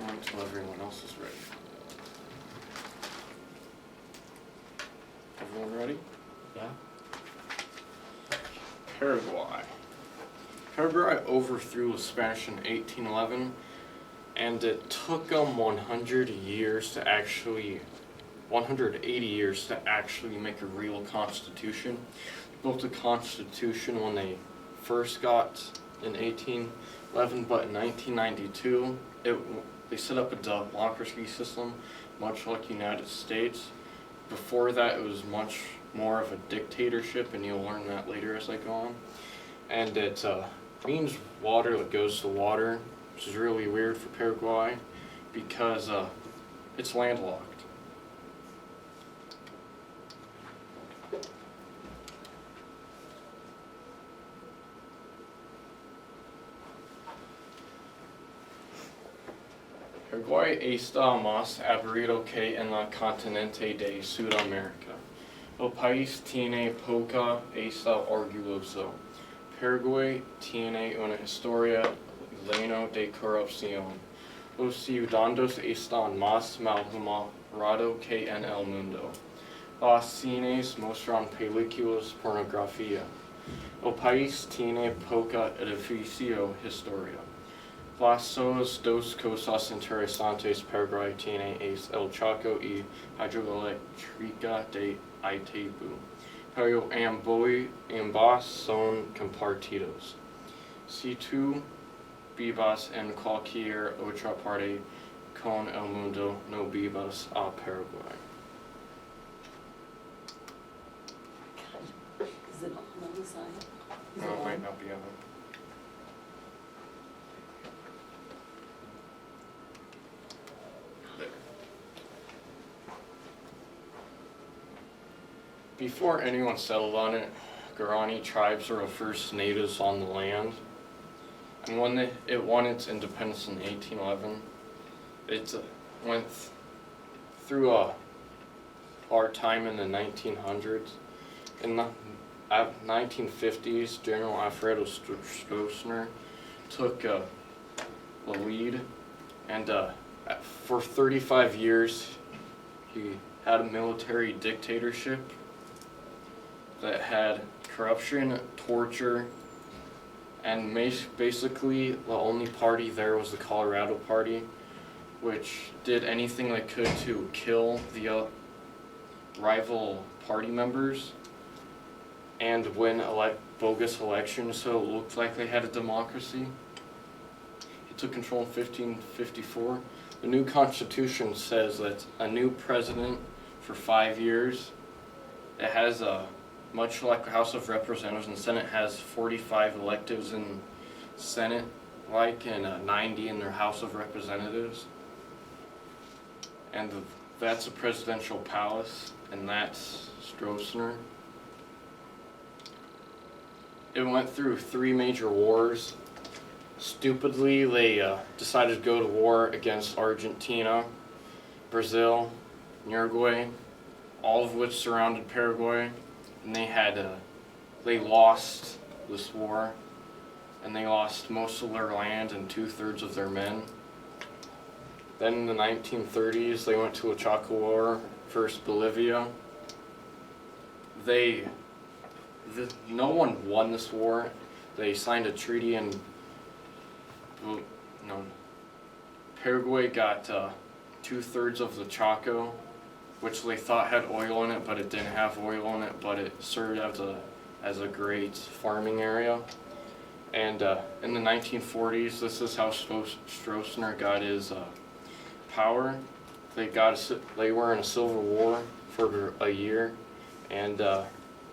until everyone else is ready. Everyone ready? Yeah. Paraguay. Paraguay overthrew the Spanish in 1811, and it took them 180 years to actually make a real constitution. They built a constitution when they first got in 1811, but in 1992, they set up a democracy system, much like the United States. Before that, it was much more of a dictatorship, and you'll learn that later as I go on. And it means water that goes to water, which is really weird for Paraguay because it's landlocked. Paraguay está más abierto que en la continente de Sudamérica. El país tiene poca está orgulloso. Paraguay tiene una historia llena de corrupción. Los ciudadanos están más malhumorados que en el mundo. Los cines muestran películas pornografía. El país tiene poca edificio historia. Las solas dos cosas interesantes Paraguay tiene es el Chaco y hidroeléctrica de Itaipu, pero ambos son compartidos. Si tú vivas en cualquier otra parte con el mundo, no vivas a Paraguay. Is it on the side? Is No, it it might on? not be on. Before anyone settled on it, Guarani tribes were the first natives on the land. And when it won its independence in 1811, it went through a hard time in the 1900s. In the 1950s, General Alfredo Stroessner took the lead, and for 35 years, he had a military dictatorship that had corruption, torture, and basically the only party there was the Colorado Party, which did anything they could to kill the rival party members and win bogus elections so it looked like they had a democracy. He took control in 1554. The new constitution says that a new president for 5 years. It has much like the House of Representatives and Senate has 45 electives in Senate, and 90 in their House of Representatives. And that's a presidential palace, and that's Stroessner. It went through 3 major wars. Stupidly, they decided to go to war against Argentina, Brazil, Uruguay, all of which surrounded Paraguay. And they lost this war, and they lost most of their land and 2/3 of their men. Then in the 1930s, they went to a Chaco War, first Bolivia. No one won this war. They signed a treaty, and Paraguay got 2/3 of the Chaco, which they thought had oil in it, but it didn't have oil in it, but it served as a great farming area. And in the 1940s, this is how Stroessner got his power. They were in a civil war for a year, and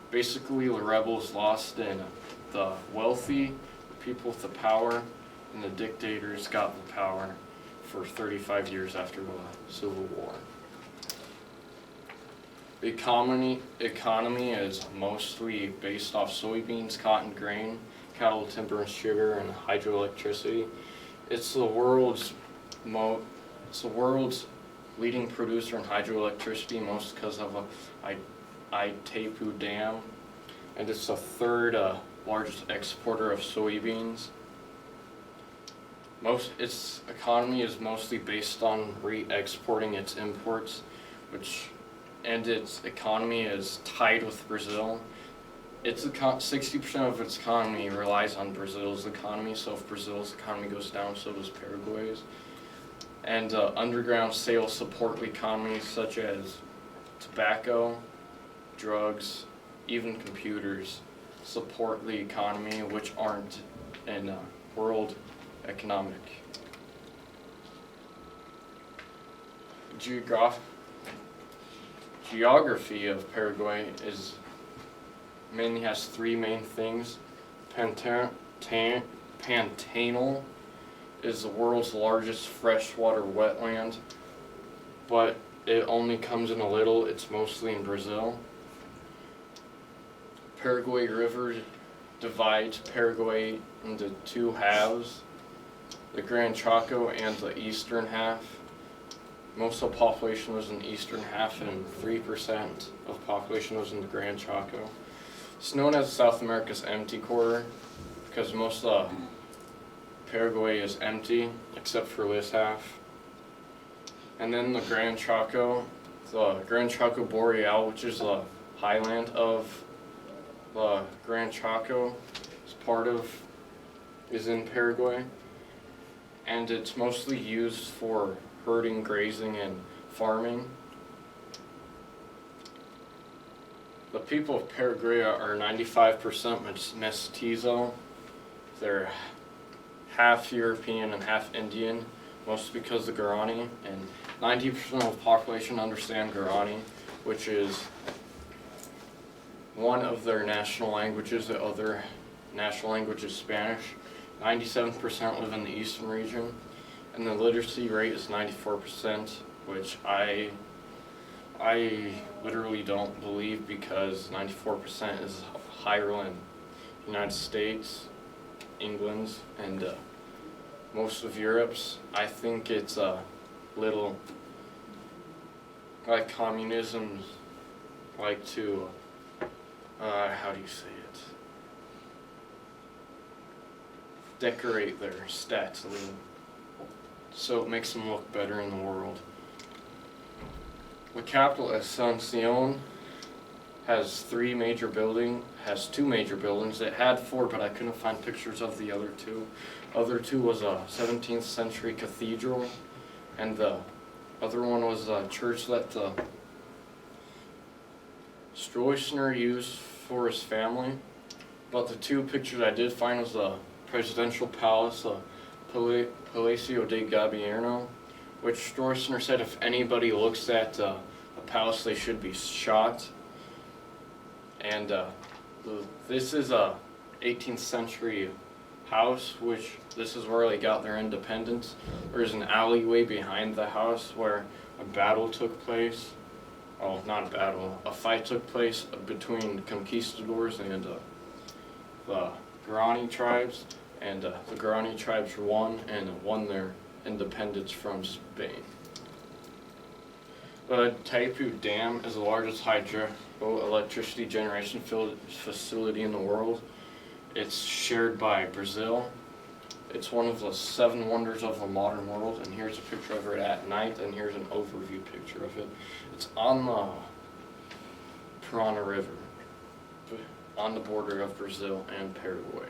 basically the rebels lost, and the wealthy, the people with the power, and the dictators got the power for 35 years after the Civil War. The economy is mostly based off soybeans, cotton, grain, cattle, timber, and sugar, and hydroelectricity. It's the world's leading producer in hydroelectricity, most because of Itaipu Dam, and it's the 3rd largest exporter of soybeans. its economy is mostly based on re-exporting its imports, and its economy is tied with Brazil. 60% of its economy relies on Brazil's economy, so if Brazil's economy goes down, so does Paraguay's. And underground sales support economies such as tobacco, drugs, even computers support the economy, which aren't in world economic. Geography of Paraguay mainly has three main things. Pantanal is the world's largest freshwater wetland, but it only comes in a little. It's mostly in Brazil. Paraguay River divides Paraguay into two halves, the Gran Chaco and the eastern half. Most of the population lives in the eastern half, and 3% of population lives in the Gran Chaco. It's known as South America's empty quarter because most of Paraguay is empty except for this half. And then the Gran Chaco Boreal, which is the highland of the Gran Chaco, is in Paraguay, and it's mostly used for herding, grazing, and farming. The people of Paraguay are 95% mestizo. They're half European and half Indian, mostly because of Guarani, and 90% of the population understand Guarani, which is one of their national languages. The other national language is Spanish. 97% live in the eastern region, and the literacy rate is 94%, which I literally don't believe, because 94% is higher than United States, England's, and most of Europe's. I think it's a little like communism, like to, how do you say it? Decorate their stats a little, so it makes them look better in the world. The capital, Asuncion, has two major buildings. It had four, but I couldn't find pictures of the other two. Other two was a 17th century cathedral, and the other one was a church that the Stroessner used for his family. But the two pictures I did find was the presidential palace, Palacio de Gobierno, which Stroessner said if anybody looks at the palace, they should be shot. And this is a 18th century house, which this is where they got their independence. There's an alleyway behind the house where a battle took place. Oh, not a battle, a fight took place between conquistadors and the Guarani tribes, and the Guarani tribes won their independence from Spain. The Itaipu Dam is the largest hydroelectricity generation facility in the world. It's shared by Brazil. It's one of the 7 wonders of the modern world, and here's a picture of it at night, and here's an overview picture of it. It's on the Parana River, on the border of Brazil and Paraguay.